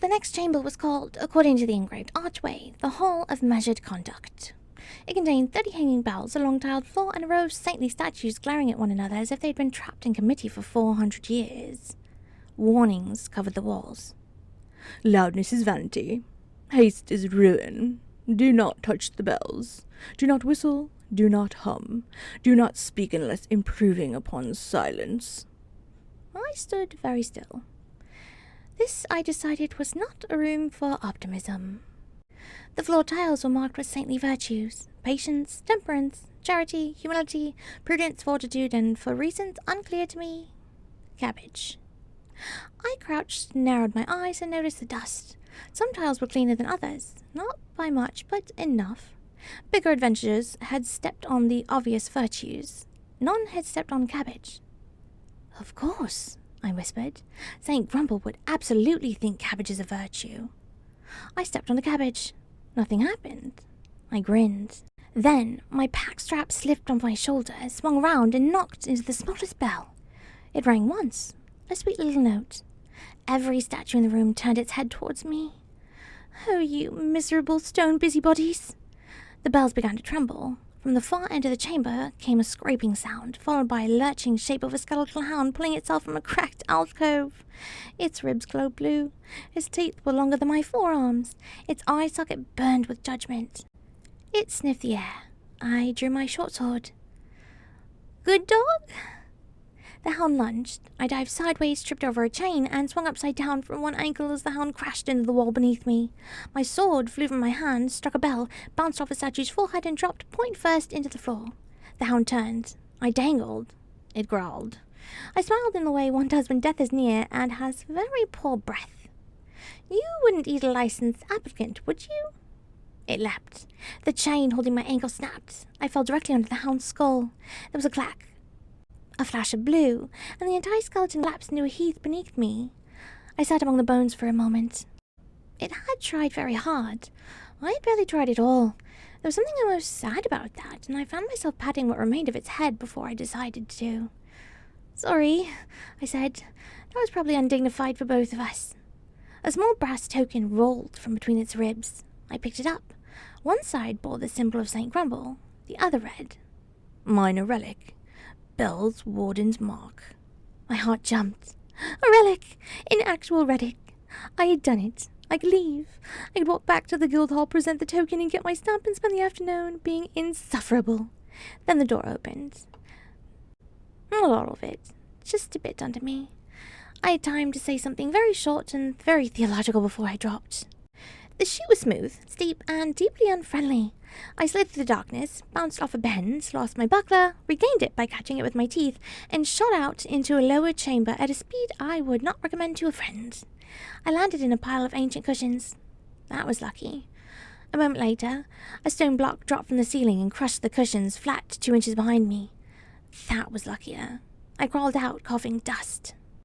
The next chamber was called, according to the engraved archway, the Hall of Measured Conduct. It contained 30 hanging bells, a long tiled floor, and a row of saintly statues glaring at one another as if they'd been trapped in committee for 400 years. Warnings covered the walls. Loudness is vanity. Haste is ruin. Do not touch the bells. Do not whistle. Do not hum. Do not speak unless improving upon silence. I stood very still. This, I decided, was not a room for optimism. The floor tiles were marked with saintly virtues: patience, temperance, charity, humility, prudence, fortitude, and, for reasons unclear to me, cabbage. I crouched, narrowed my eyes, and noticed the dust. Some tiles were cleaner than others, not by much, but enough. Bigger adventurers had stepped on the obvious virtues. None had stepped on cabbage. "Of course," I whispered. "St. Grumble would absolutely think cabbage is a virtue." I stepped on the cabbage. Nothing happened. I grinned. Then my pack strap slipped on my shoulder, swung round, and knocked into the smallest bell. It rang once, a sweet little note. Every statue in the room turned its head towards me. "Oh, you miserable stone busybodies!" The bells began to tremble. From the far end of the chamber came a scraping sound, followed by a lurching shape of a skeletal hound pulling itself from a cracked alcove. Its ribs glowed blue. Its teeth were longer than my forearms. Its eye socket burned with judgment. It sniffed the air. I drew my short sword. "Good dog?" The hound lunged. I dived sideways, tripped over a chain, and swung upside down from one ankle as the hound crashed into the wall beneath me. My sword flew from my hand, struck a bell, bounced off the statue's forehead, and dropped point first into the floor. The hound turned. I dangled. It growled. I smiled in the way one does when death is near and has very poor breath. "You wouldn't eat a licensed applicant, would you?" It leapt. The chain holding my ankle snapped. I fell directly onto the hound's skull. There was a clack. A flash of blue, and the entire skeleton collapsed into a heath beneath me. I sat among the bones for a moment. It had tried very hard. I had barely tried at all. There was something almost sad about that, and I found myself patting what remained of its head before I decided to. "Sorry," I said. "That was probably undignified for both of us." A small brass token rolled from between its ribs. I picked it up. One side bore the symbol of St. Grumble. The other read, "Minor relic. Bell's Warden's Mark." My heart jumped. A relic! In actual relic! I had done it. I could leave. I could walk back to the guild hall, present the token, and get my stamp and spend the afternoon being insufferable. Then the door opened. Not all of it. Just a bit under me. I had time to say something very short and very theological before I dropped. The chute was smooth, steep, and deeply unfriendly. I slid through the darkness, bounced off a bend, lost my buckler, regained it by catching it with my teeth, and shot out into a lower chamber at a speed I would not recommend to a friend. I landed in a pile of ancient cushions. That was lucky. A moment later, a stone block dropped from the ceiling and crushed the cushions flat 2 inches behind me. That was luckier. I crawled out, coughing dust.